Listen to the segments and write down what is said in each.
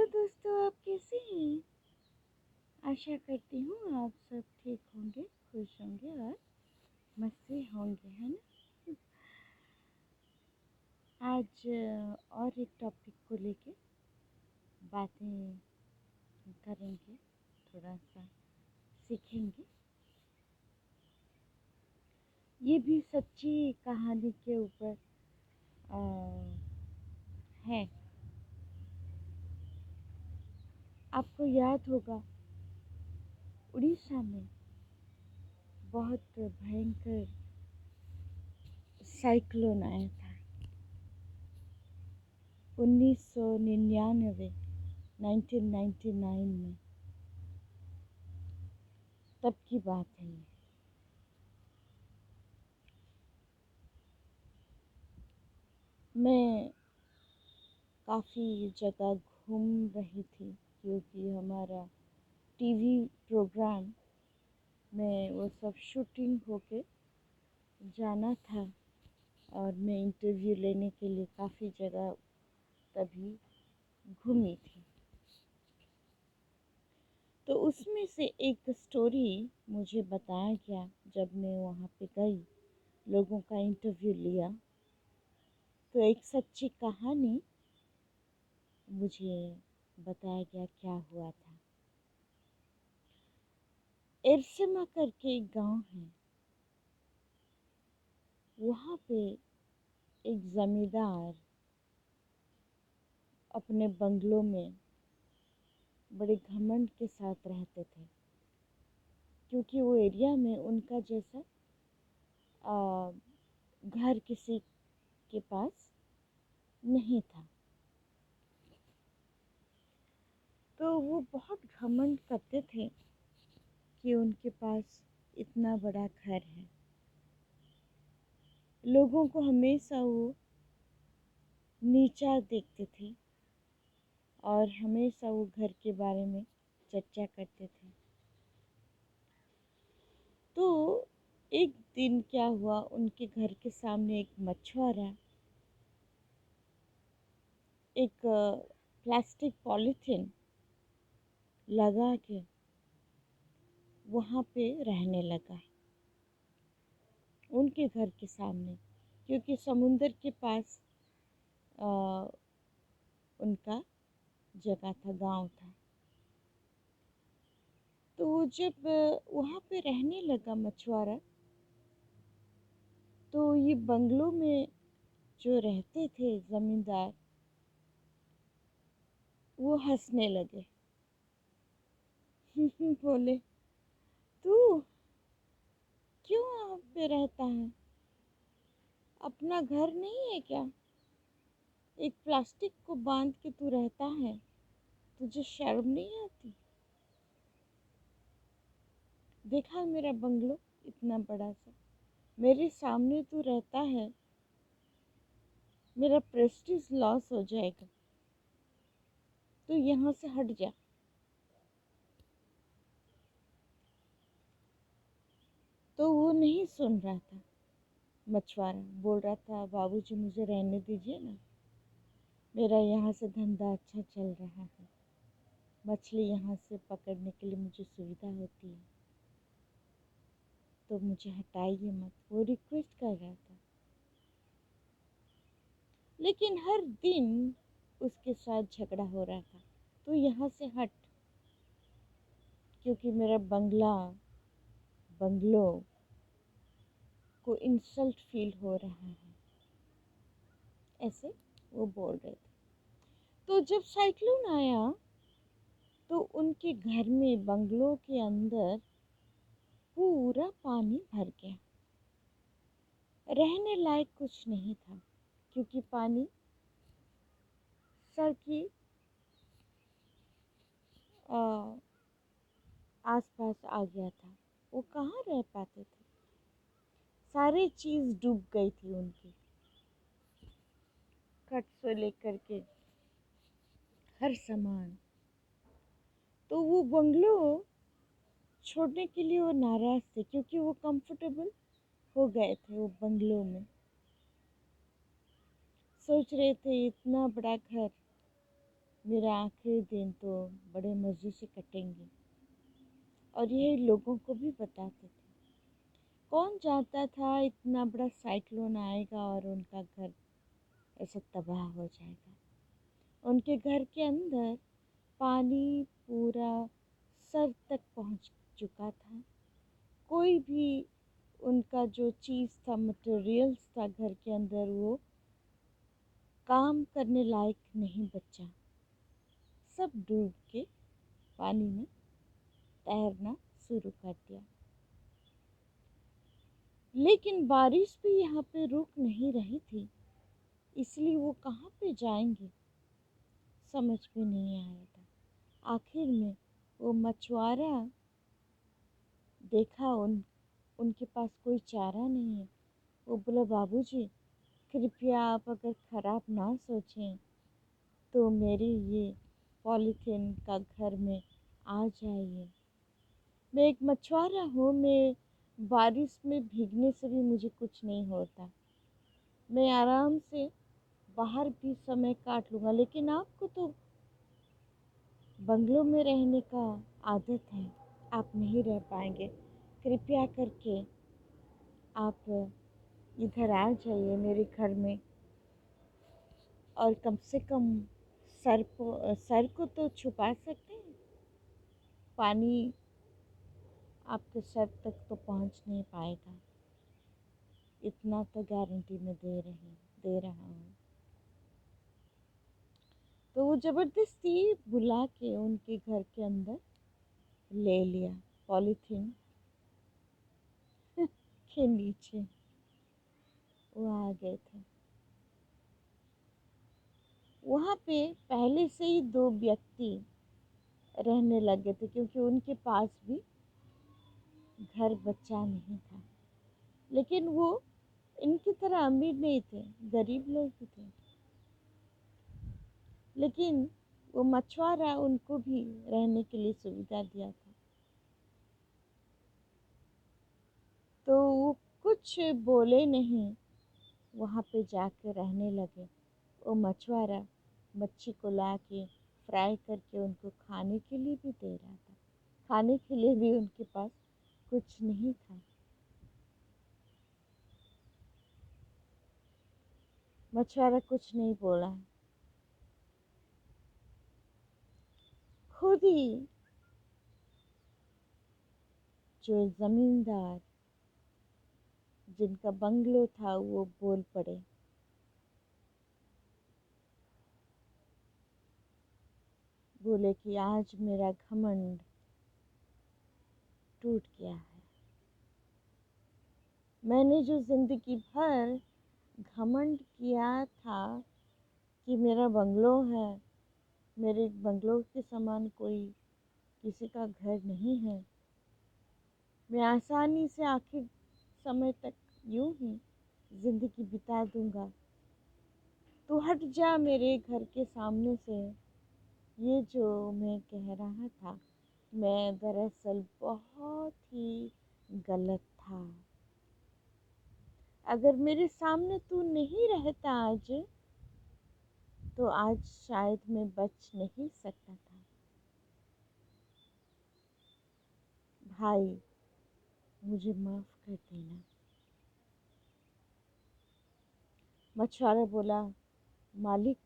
Hello दोस्तों, आप कैसे हैं? आशा करती हूँ आप सब ठीक होंगे, खुश होंगे और मस्त होंगे, है ना? आज और एक टॉपिक को लेके बातें करेंगे, थोड़ा सा सीखेंगे। ये भी सच्ची कहानी के ऊपर है। आपको याद होगा, उड़ीसा में बहुत भयंकर साइक्लोन आया था 1999 1999 में। तब की बात है ये। मैं काफ़ी जगह घूम रही थी क्योंकि हमारा टीवी प्रोग्राम में वो सब शूटिंग होके जाना था और मैं इंटरव्यू लेने के लिए काफ़ी जगह तभी घूमी थी। तो उसमें से एक स्टोरी मुझे बताया गया जब मैं वहाँ पे गई, लोगों का इंटरव्यू लिया। तो एक सच्ची कहानी मुझे बताया गया क्या हुआ था। एरसेमा करके एक गांव है, वहाँ पे एक जमींदार अपने बंगलों में बड़े घमंड के साथ रहते थे क्योंकि वो एरिया में उनका जैसा आ, घर किसी के पास नहीं था। तो वो बहुत घमंड करते थे कि उनके पास इतना बड़ा घर है। लोगों को हमेशा वो नीचा देखते थे और हमेशा वो घर के बारे में चर्चा करते थे। तो एक दिन क्या हुआ, उनके घर के सामने एक मछुआरा एक प्लास्टिक पॉलीथीन लगा के वहाँ पे रहने लगा, उनके घर के सामने, क्योंकि समुंदर के पास आ, उनका जगह था, गांव था। तो वो जब वहाँ पे रहने लगा मछुआरा, तो ये बंगलों में जो रहते थे जमींदार, वो हंसने लगे। बोले, तू क्यों यहाँ पे रहता है? अपना घर नहीं है क्या? एक प्लास्टिक को बांध के तू रहता है, तुझे शर्म नहीं आती? देखा मेरा बंगलो इतना बड़ा सा, मेरे सामने तू रहता है, मेरा प्रेस्टीज लॉस हो जाएगा, तो यहाँ से हट जा। तो वो नहीं सुन रहा था। मछुआरा बोल रहा था, बाबूजी मुझे रहने दीजिए ना, मेरा यहाँ से धंधा अच्छा चल रहा है, मछली यहाँ से पकड़ने के लिए मुझे सुविधा होती है, तो मुझे हटाइए मत। वो रिक्वेस्ट कर रहा था, लेकिन हर दिन उसके साथ झगड़ा हो रहा था, तो यहाँ से हट, क्योंकि मेरा बंगलो को इंसल्ट फील हो रहा है, ऐसे वो बोल रहे थे। तो जब साइक्लोन आया, तो उनके घर में, बंगलो के अंदर पूरा पानी भर गया, रहने लायक कुछ नहीं था, क्योंकि पानी सर की आसपास आ गया था। वो कहाँ रह पाते थे, सारी चीज डूब गई थी उनकी, खट से लेकर के हर सामान। तो वो बंगलो छोड़ने के लिए वो नाराज थे, क्योंकि वो कंफर्टेबल हो गए थे वो बंगलो में। सोच रहे थे इतना बड़ा घर मेरा आखिरी दिन तो बड़े मज़े से कटेंगे। और ये लोगों को भी बताते थे। कौन जानता था इतना बड़ा साइक्लोन आएगा और उनका घर ऐसे तबाह हो जाएगा। उनके घर के अंदर पानी पूरा सर तक पहुंच चुका था। कोई भी उनका जो चीज़ था, मटेरियल्स था घर के अंदर, वो काम करने लायक नहीं बचा। सब डूब के पानी में तैरना शुरू कर दिया। लेकिन बारिश भी यहाँ पे रुक नहीं रही थी, इसलिए वो कहाँ पे जाएंगे समझ में नहीं आ रहा था। आखिर में वो मछुआरा देखा उनके पास कोई चारा नहीं है। वो बोला, बाबूजी कृपया आप अगर ख़राब ना सोचें तो मेरी ये पॉलीथीन का घर में आ जाइए। मैं एक मछुआरा हूँ, मैं बारिश में भीगने से भी मुझे कुछ नहीं होता। मैं आराम से बाहर भी समय काट लूँगा, लेकिन आपको तो बंगलों में रहने का आदत है, आप नहीं रह पाएंगे। कृपया करके आप इधर आ जाइए मेरे घर में, और कम से कम सर को तो छुपा सकते हैं। पानी आपके सर तक तो पहुंच नहीं पाएगा, इतना तो गारंटी में दे रहा हूँ। तो वो ज़बरदस्ती बुला के उनके घर के अंदर ले लिया। पॉलीथीन के नीचे वो आ गए थे। वहाँ पे पहले से ही दो व्यक्ति रहने लगे थे, क्योंकि उनके पास भी घर बच्चा नहीं था। लेकिन वो इनकी तरह अमीर नहीं थे, गरीब लोग ही थे। लेकिन वो मछुआरा उनको भी रहने के लिए सुविधा दिया था। तो वो कुछ बोले नहीं, वहाँ पे जाकर रहने लगे। वो मछुआरा मच्छी को ला के फ्राई करके उनको खाने के लिए भी दे रहा था। खाने के लिए भी उनके पास कुछ नहीं था। मछुआरा कुछ नहीं बोला, खुद ही जो जमींदार जिनका बंगलो था वो बोल पड़े, बोले कि आज मेरा घमंड टूट गया है। मैंने जो जिंदगी भर घमंड किया था कि मेरा बंगलो है, मेरे बंगलो के समान कोई किसी का घर नहीं है, मैं आसानी से आखिर समय तक यूं ही जिंदगी बिता दूंगा, तो हट जा मेरे घर के सामने से। ये जो मैं कह रहा था, मैं दरअसल बहुत ही गलत था। अगर मेरे सामने तू नहीं रहता आज, तो आज शायद मैं बच नहीं सकता था। भाई मुझे माफ़ कर देना। मछुआरा बोला, मालिक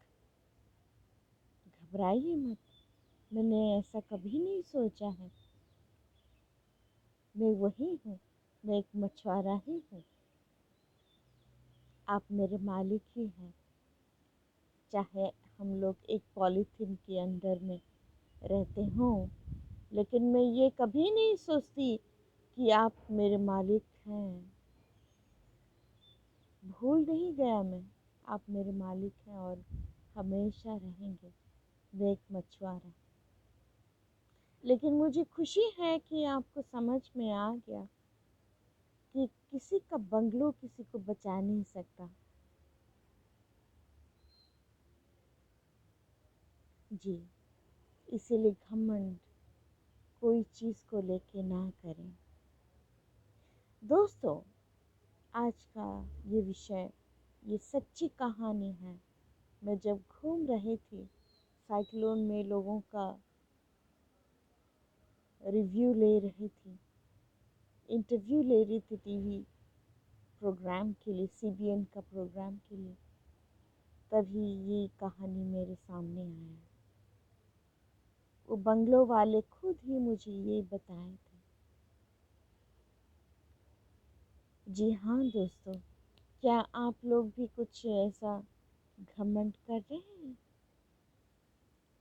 घबराइए मत, मैंने ऐसा कभी नहीं सोचा है। मैं वही हूँ, मैं एक मछुआरा ही हूँ। आप मेरे मालिक ही हैं। चाहे हम लोग एक पॉलीथीन के अंदर में रहते हों, लेकिन मैं ये कभी नहीं सोचती कि आप मेरे मालिक हैं। भूल नहीं गया मैं, आप मेरे मालिक हैं और हमेशा रहेंगे। मैं एक मछुआरा। लेकिन मुझे खुशी है कि आपको समझ में आ गया कि किसी का बंगलो किसी को बचा नहीं सकता। जी, इसीलिए घमंड कोई चीज़ को लेके ना करें। दोस्तों, आज का ये विषय, ये सच्ची कहानी है। मैं जब घूम रही थी साइक्लोन में लोगों का रिव्यू ले रही थी, इंटरव्यू ले रही थी टीवी प्रोग्राम के लिए, सीबीएन का प्रोग्राम के लिए, तभी ये कहानी मेरे सामने आया। वो बंगलो वाले खुद ही मुझे ये बताए थे। जी हाँ दोस्तों, क्या आप लोग भी कुछ ऐसा घमंड कर रहे हैं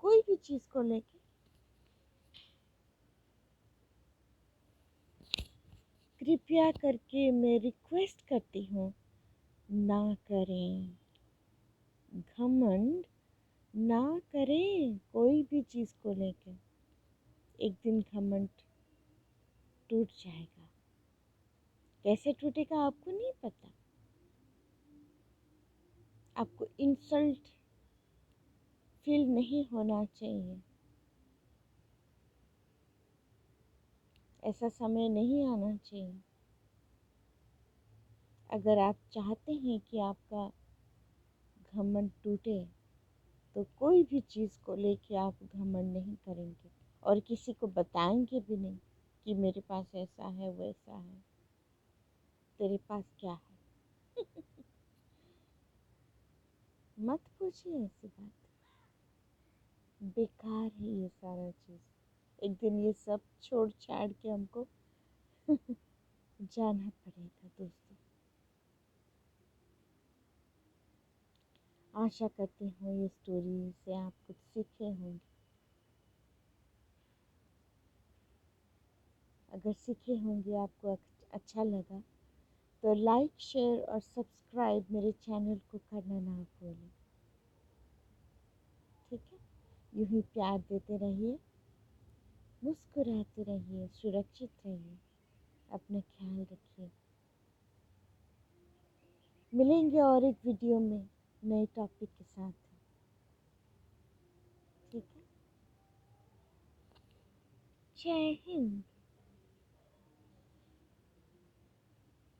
कोई भी चीज़ को लेके? कृपया करके मैं रिक्वेस्ट करती हूँ, ना करें घमंड, ना करें कोई भी चीज़ को लेके। एक दिन घमंड टूट जाएगा। कैसे टूटेगा आपको नहीं पता। आपको इंसल्ट फील नहीं होना चाहिए। ऐसा समय नहीं आना चाहिए। अगर आप चाहते हैं कि आपका घमंड टूटे, तो कोई भी चीज़ को लेके आप घमंड नहीं करेंगे और किसी को बताएंगे भी नहीं कि मेरे पास ऐसा है वैसा है। तेरे पास क्या है? मत पूछिए ऐसी बात, बेकार है ये सारा चीज़। एक दिन ये सब छोड़ छाड़ के हमको जाना पड़ेगा दोस्तों। आशा करती हूँ ये स्टोरी से आप कुछ सीखे होंगे। अगर सीखे होंगे, आपको अच्छा लगा, तो लाइक, शेयर और सब्सक्राइब मेरे चैनल को करना ना भूलें। ठीक है? यूँ ही प्यार देते रहिए, मुस्कुराते रहिए, सुरक्षित रहिए, अपना ख्याल रखिए। मिलेंगे और एक वीडियो में नए टॉपिक के साथ। ठीक है? जय हिंद।